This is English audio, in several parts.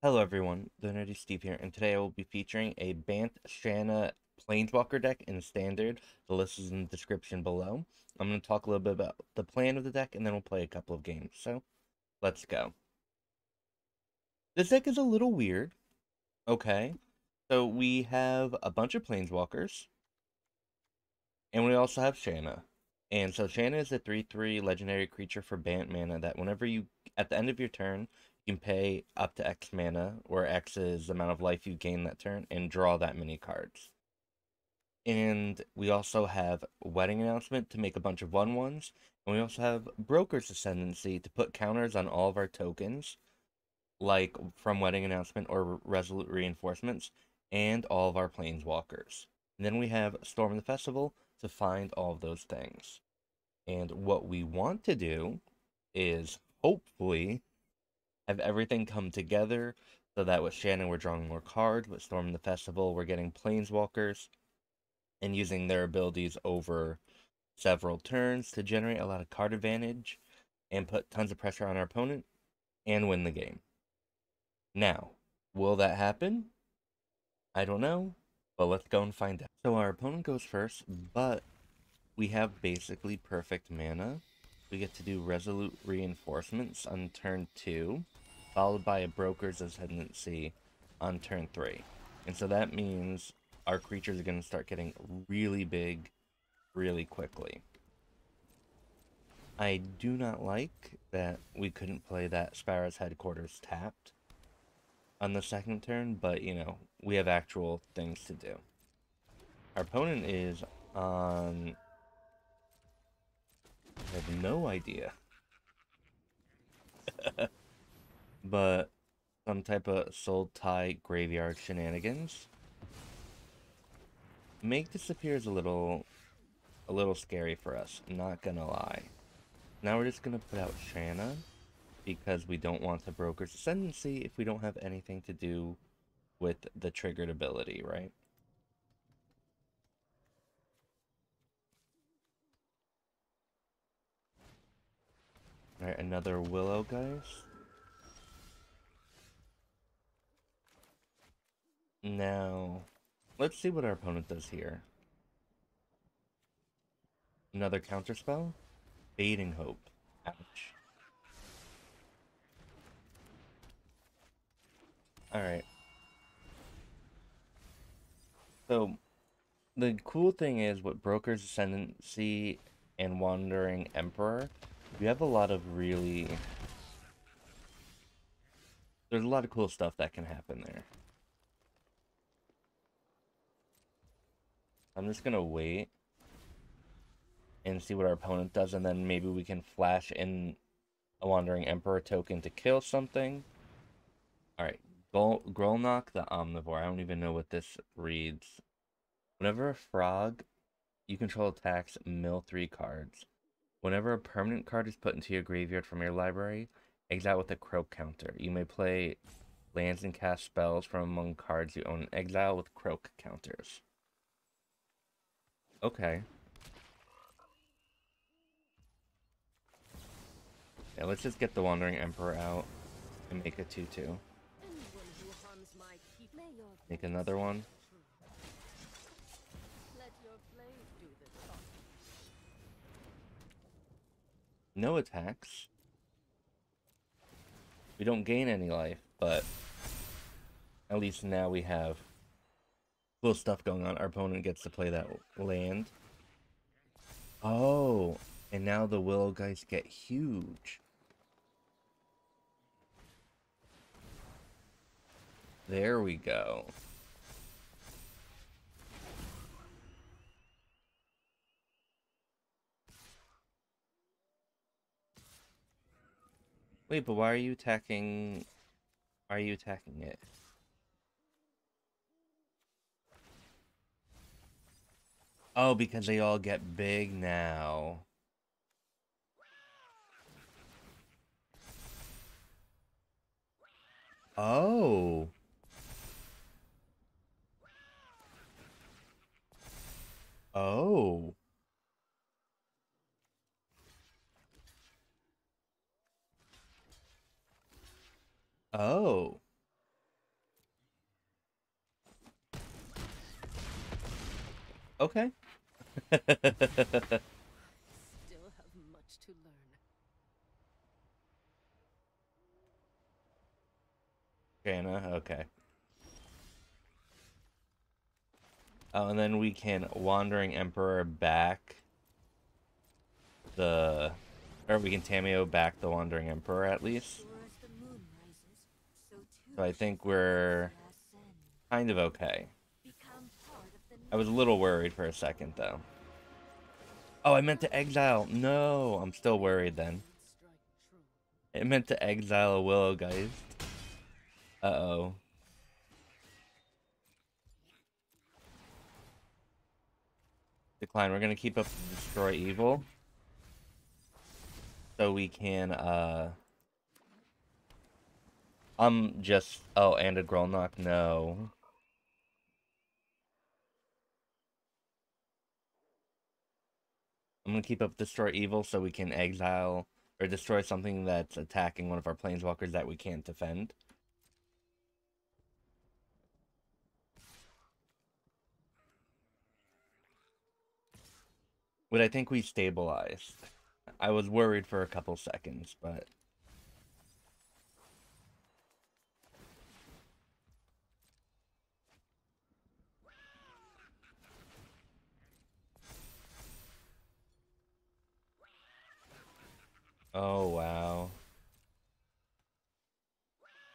Hello everyone, the Nerdy Steve here, and today I will be featuring a Bant Shanna Planeswalker deck in Standard. The list is in the description below. I'm going to talk a little bit about the plan of the deck, and then we'll play a couple of games. So, let's go. This deck is a little weird. Okay, so we have a bunch of Planeswalkers, and we also have Shanna. And so Shanna is a 3/3 legendary creature for Bant mana that whenever you, at the end of your turn, you can pay up to X mana, where X is the amount of life you gain that turn, and draw that many cards. And we also have Wedding Announcement to make a bunch of 1/1s, and we also have Brokers Ascendancy to put counters on all of our tokens, like from Wedding Announcement or Resolute Reinforcements, and all of our Planeswalkers. And then we have Storm the Festival to find all of those things. And what we want to do is hopefully have everything come together so that with Shannon we're drawing more cards, with Storm the Festival we're getting Planeswalkers and using their abilities over several turns to generate a lot of card advantage and put tons of pressure on our opponent and win the game. Now, will that happen? I don't know, but let's go and find out. So our opponent goes first, but we have basically perfect mana. We get to do Resolute Reinforcements on turn 2, followed by a Broker's Ascendancy on turn 3. And so that means our creatures are going to start getting really big really quickly. I do not like that we couldn't play that Spara's Headquarters tapped on the second turn, but, you know, we have actual things to do. Our opponent is on... I have no idea. But some type of soul tie graveyard shenanigans. Make disappear is a little scary for us, not gonna lie. Now we're just gonna put out Shanna because we don't want the Broker's Ascendancy if we don't have anything to do with the triggered ability, right? Alright, another Willow, guys. Now, let's see what our opponent does here. Another counterspell? Fading Hope. Ouch. Alright. So, the cool thing is with Broker's Ascendancy and Wandering Emperor, you have a lot of really... There's a lot of cool stuff that can happen there. I'm just gonna wait and see what our opponent does, and then maybe we can flash in a Wandering Emperor token to kill something. Alright, Grolnok the Omnivore. I don't even know what this reads. Whenever a frog you control attacks, mill 3 cards. Whenever a permanent card is put into your graveyard from your library, exile with a Croak counter. You may play lands and cast spells from among cards you own in exile with Croak counters. Okay. Yeah, let's just get the Wandering Emperor out and make a 2/2. Make another one. No attacks. We don't gain any life, but at least now we have cool stuff going on. Our opponent gets to play that land. Oh, and now the Willow guys get huge. There we go. Wait, but why are you attacking... Why are you attacking it? Oh, because they all get big now. Oh. Oh. Oh. Okay. Still have much to learn. Shanna, okay. Oh, and then we can Wandering Emperor back the... Or we can Tamiyo back the Wandering Emperor at least. So I think we're kind of okay. I was a little worried for a second, though. Oh, I meant to exile. No, I'm still worried then. It meant to exile a Willow Geist. Uh-oh. Decline. We're gonna keep up the Destroy Evil. So we can, just... Oh, and a Grolnok? No. I'm gonna keep up Destroy Evil so we can exile... Or destroy something that's attacking one of our Planeswalkers that we can't defend. But I think we stabilized. I was worried for a couple seconds, but... Oh, wow.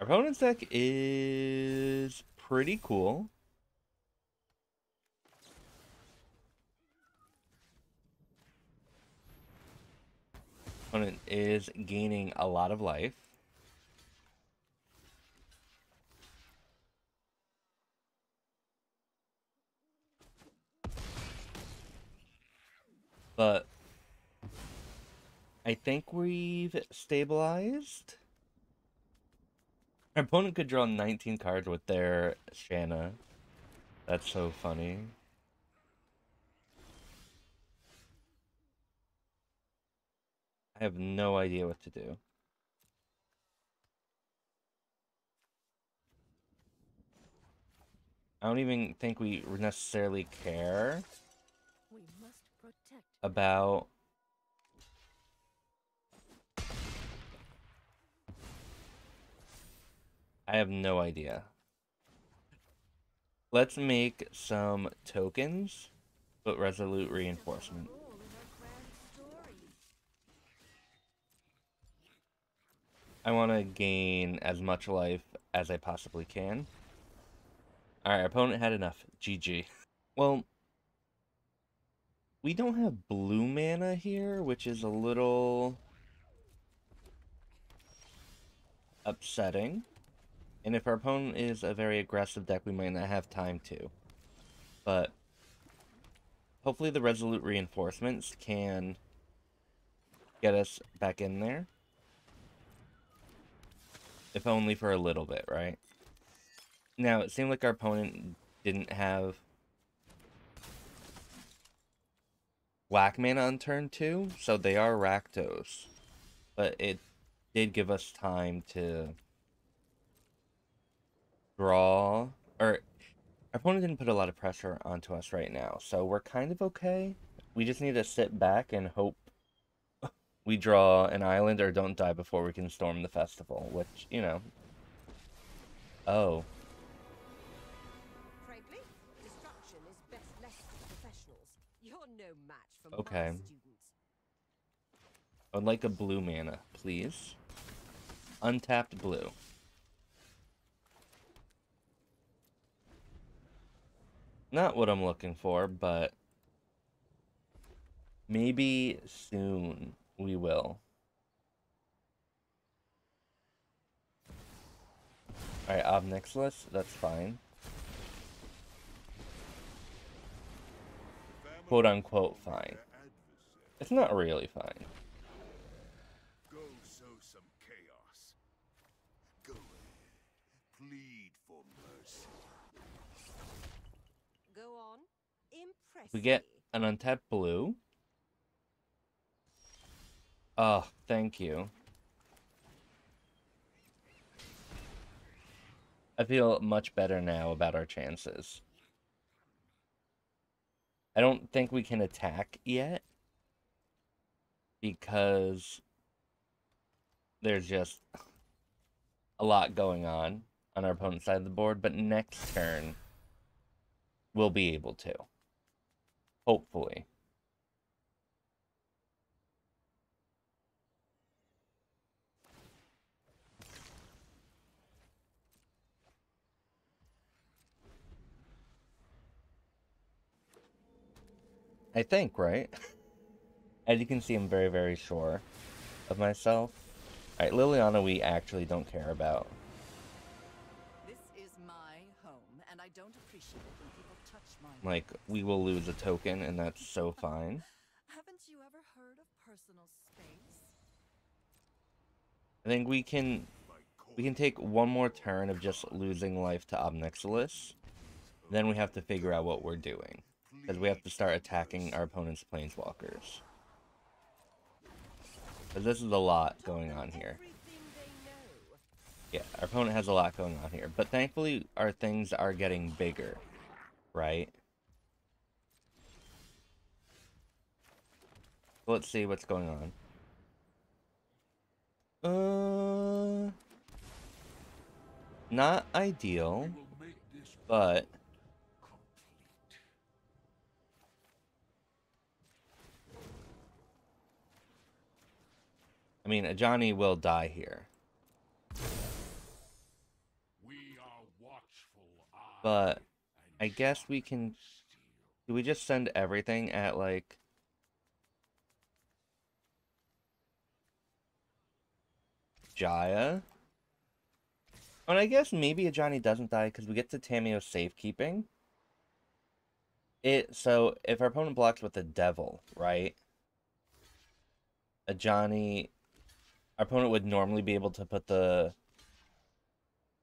Our opponent's deck is pretty cool. Opponent is gaining a lot of life. But I think we've stabilized. Our opponent could draw 19 cards with their Shanna. That's so funny. I have no idea what to do. I don't even think we necessarily care about... I have no idea. Let's make some tokens, but Resolute Reinforcement. I want to gain as much life as I possibly can. Alright, our opponent had enough. GG. Well, we don't have blue mana here, which is a little upsetting. And if our opponent is a very aggressive deck, we might not have time to. But hopefully the Resolute Reinforcements can get us back in there. If only for a little bit, right? Now, it seemed like our opponent didn't have black mana on turn 2, so they are Rakdos. But it did give us time to draw, or our opponent didn't put a lot of pressure onto us right now, so we're kind of okay. We just need to sit back and hope we draw an island or don't die before we can storm the festival, which, you know. Oh. Frankly, destruction is best left to professionals. You're no match for Okay. my students. I would like a blue mana, please. Untapped blue. Not what I'm looking for, but maybe soon we will. Alright, Obnixilis, that's fine. Quote unquote fine. It's not really fine. Go sow some chaos. Go ahead. Plead for mercy. Go on. Impress We get me. an untapped blue. Oh, thank you. I feel much better now about our chances. I don't think we can attack yet because there's just a lot going on our opponent's side of the board, but next turn we'll be able to. Hopefully. I think, right? As you can see, I'm very, very sure of myself. Alright, Liliana we actually don't care about. This is my home, and I don't appreciate it when people touch my Like, we will lose a token, and that's so fine. Haven't you ever heard of personal space? I think we can take one more turn of just losing life to Obnixilis. Then we have to figure out what we're doing. Because we have to start attacking our opponent's planeswalkers. Because this is a lot going on here. Yeah, our opponent has a lot going on here. But thankfully, our things are getting bigger. Right? Let's see what's going on. Not ideal, but I mean, Ajani will die here. But I guess we can. Do we just send everything at like Jaya? And I guess maybe Ajani doesn't die because we get to Tamiyo Safekeeping. So if our opponent blocks with the Devil, right? Ajani, our opponent would normally be able to put the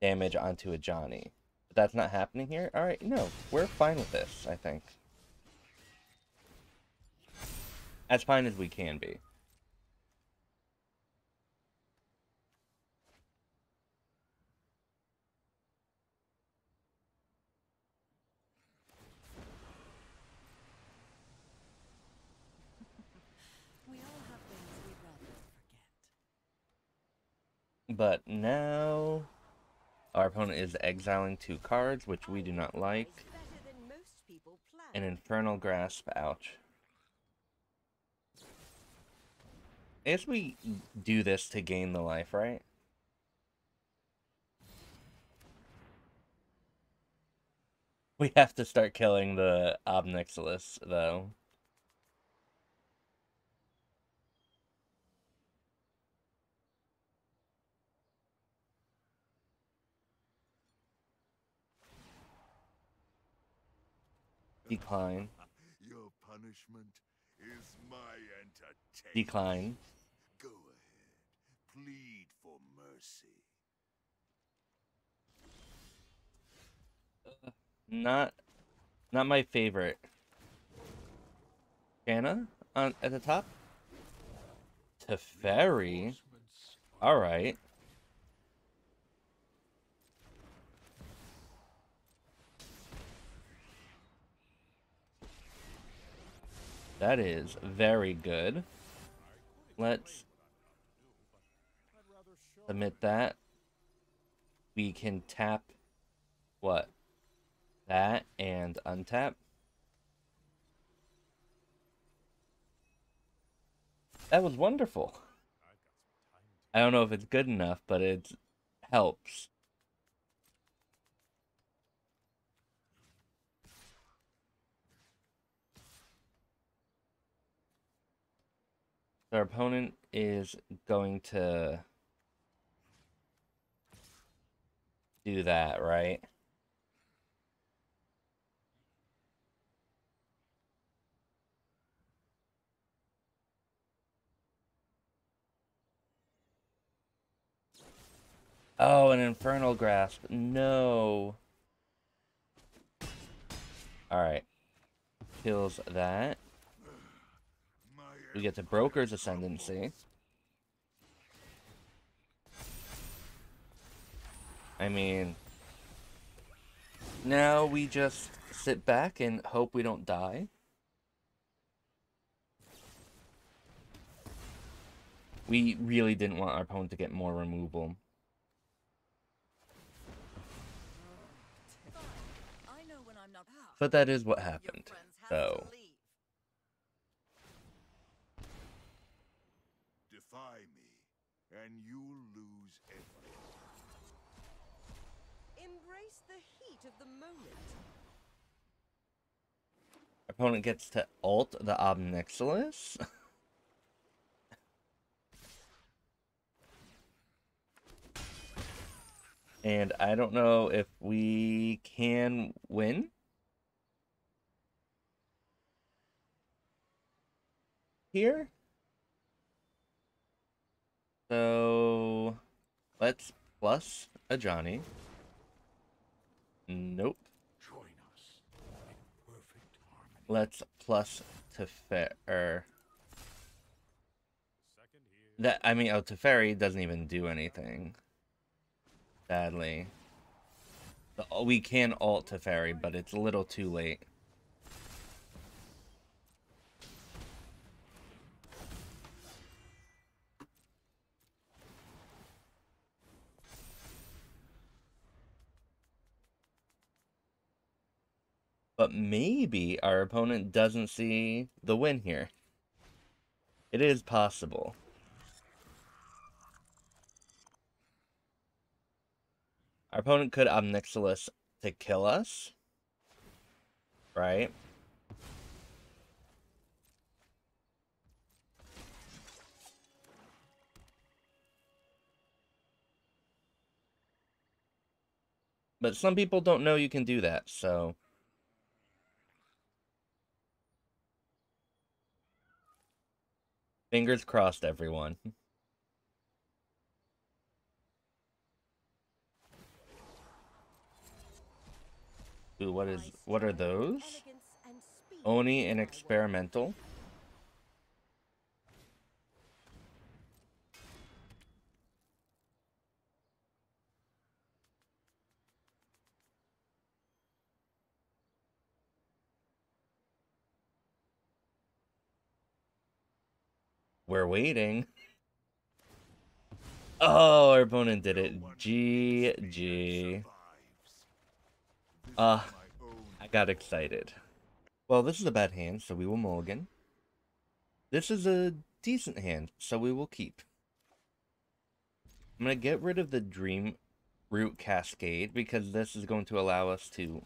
damage onto Ajani. But that's not happening here? Alright, no. We're fine with this, I think. As fine as we can be. We all have things we'd rather forget. But now our opponent is exiling 2 cards, which we do not like. An Infernal Grasp, ouch. I guess we do this to gain the life, right? We have to start killing the Obnixilis, though. Decline. Your punishment is my entertainment. Decline. Go ahead. Plead for mercy. Not my favorite. Shanna at the top. Teferi. All right. That is very good. Let's submit that. We can tap what? That and untap. That was wonderful. I don't know if it's good enough, but it helps. Our opponent is going to do that, right? Oh, an Infernal Grasp. No. Alright. Kills that. We get to Brokers Ascendancy. I mean, now we just sit back and hope we don't die. We really didn't want our opponent to get more removal. I know when I'm not. But that is what Your happened. friends have So, to leave. Defy me, and you'll lose everything. Embrace the heat of the moment. opponent gets to ult the Obnixilis. And I don't know if we can win here. So let's plus Ajani. Nope. Join us in perfect harmony. Let's plus Teferi. That, I mean, oh, Teferi doesn't even do anything. Sadly. We can ult Teferi, but it's a little too late. But maybe our opponent doesn't see the win here. It is possible. Our opponent could Obnixilis to kill us. Right? But some people don't know you can do that, so... Fingers crossed, everyone. Ooh, what are those? Oni and experimental. We're waiting. Oh, our opponent did it. GG. I got excited. Well, this is a bad hand, so we will mulligan. This is a decent hand, so we will keep. I'm going to get rid of the Dreamroot Cascade, because this is going to allow us to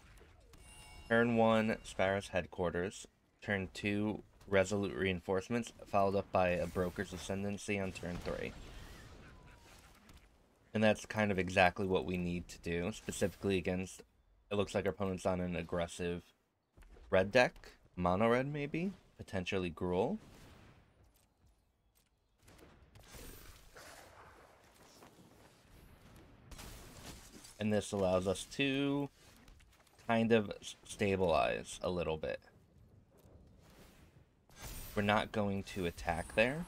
turn 1, Spara's Headquarters, turn 2, Resolute Reinforcements, followed up by a Brokers Ascendancy on turn 3. And that's kind of exactly what we need to do, specifically against, it looks like our opponent's on an aggressive red deck, mono red maybe, potentially Gruul. And this allows us to kind of stabilize a little bit. We're not going to attack there,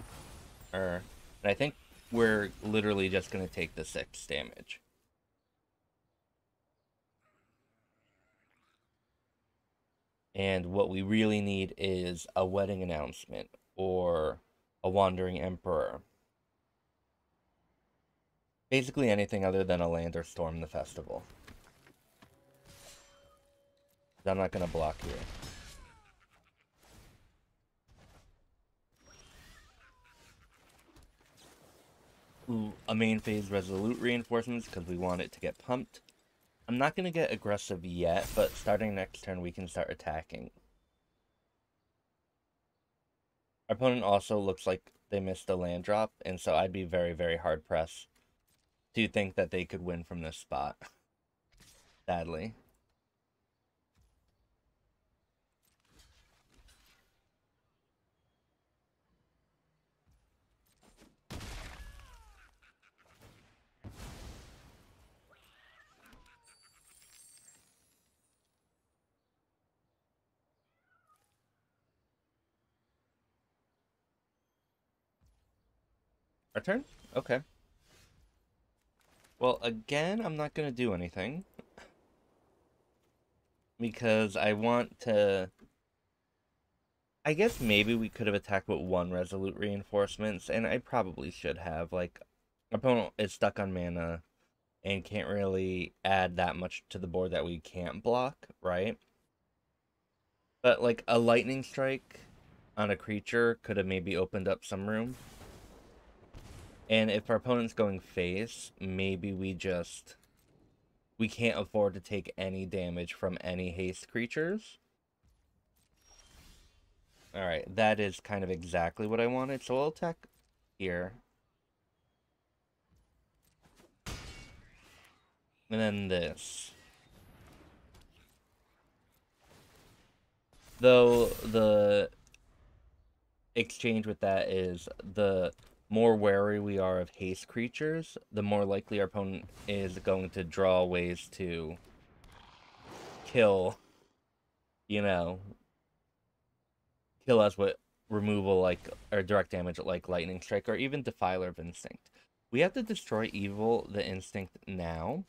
and I think we're literally just going to take the 6 damage. And what we really need is a wedding announcement or a wandering emperor. Basically anything other than a land or storm the festival. I'm not going to block here. Ooh, a main phase Resolute Reinforcements because we want it to get pumped. I'm not going to get aggressive yet, but starting next turn we can start attacking. Our opponent also looks like they missed a land drop, and so I'd be very, very hard pressed to think that they could win from this spot. Sadly. Our turn? Okay. Well, again, I'm not going to do anything. Because I want to I guess maybe we could have attacked with one Resolute Reinforcements, and I probably should have. Like, our opponent is stuck on mana and can't really add that much to the board that we can't block, right? But, like, a Lightning Strike on a creature could have maybe opened up some room. And if our opponent's going face, maybe we can't afford to take any damage from any haste creatures. Alright, that is kind of exactly what I wanted. So I'll attack here. And then this. Though the exchange with that is the more wary we are of haste creatures, the more likely our opponent is going to draw ways to kill, you know, kill us with removal like or direct damage like Lightning Strike or even Defiler of Instinct. We have to destroy evil the instinct now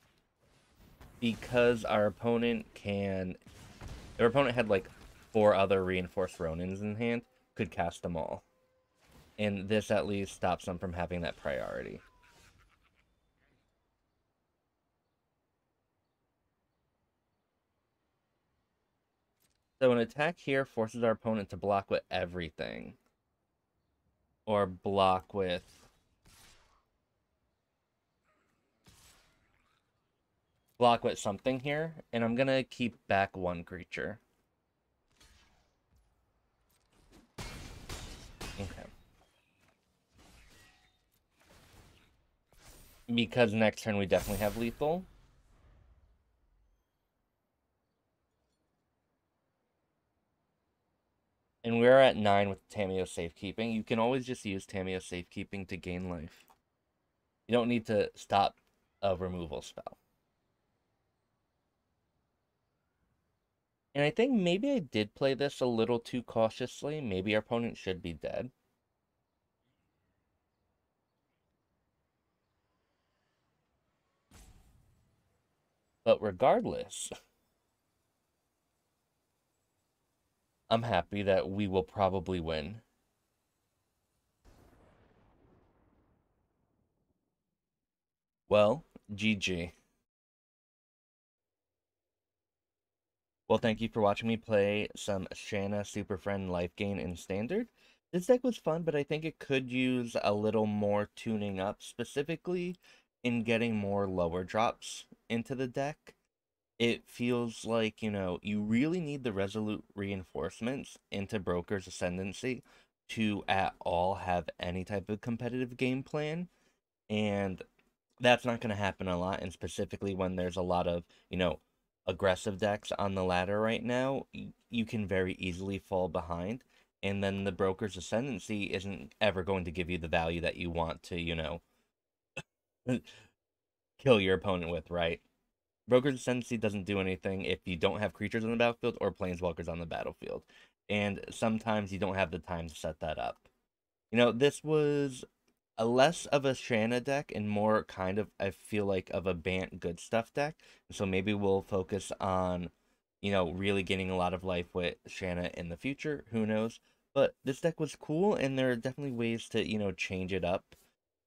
because our opponent had like 4 other reinforced Ronins in hand, could cast them all. And this at least stops them from having that priority. So an attack here forces our opponent to block with everything. Or block with something here. And I'm gonna keep back 1 creature. Okay. Because next turn we definitely have lethal. And we're at 9 with Tamiyo Safekeeping. You can always just use Tamiyo Safekeeping to gain life. You don't need to stop a removal spell. And I think maybe I did play this a little too cautiously. Maybe our opponent should be dead. But regardless, I'm happy that we will probably win. Well, GG. Well, thank you for watching me play some Shanna Superfriend Life Gain in Standard. This deck was fun, but I think it could use a little more tuning up, specifically in getting more lower drops into the deck. It feels like, you really need the Resolute Reinforcements into Brokers Ascendancy to at all have any type of competitive game plan. And that's not going to happen a lot, and specifically when there's a lot of, aggressive decks on the ladder right now, you can very easily fall behind. And then the Broker's Ascendancy isn't ever going to give you the value that you want to, kill your opponent with, right? Broker's Ascendancy doesn't do anything if you don't have creatures on the battlefield or planeswalkers on the battlefield. And sometimes you don't have the time to set that up. This was a less of a Shanna deck and more kind of, I feel like, of a Bant good stuff deck. So maybe we'll focus on, really getting a lot of life with Shanna in the future. Who knows? But this deck was cool, and there are definitely ways to, change it up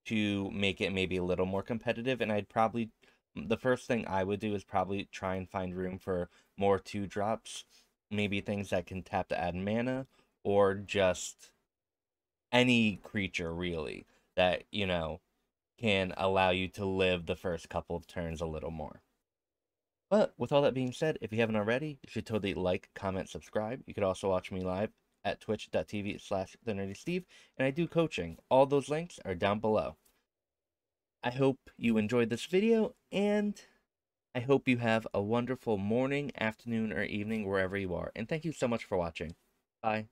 to make it maybe a little more competitive. And the first thing I would do is probably try and find room for more 2-drops. Maybe things that can tap to add mana, or just any creature, really, that, can allow you to live the first couple of turns a little more. But with all that being said, if you haven't already, you should totally like, comment, subscribe. You could also watch me live at twitch.tv/thenerdysteve, and I do coaching. All those links are down below. I hope you enjoyed this video, and I hope you have a wonderful morning, afternoon, or evening wherever you are. And thank you so much for watching. Bye.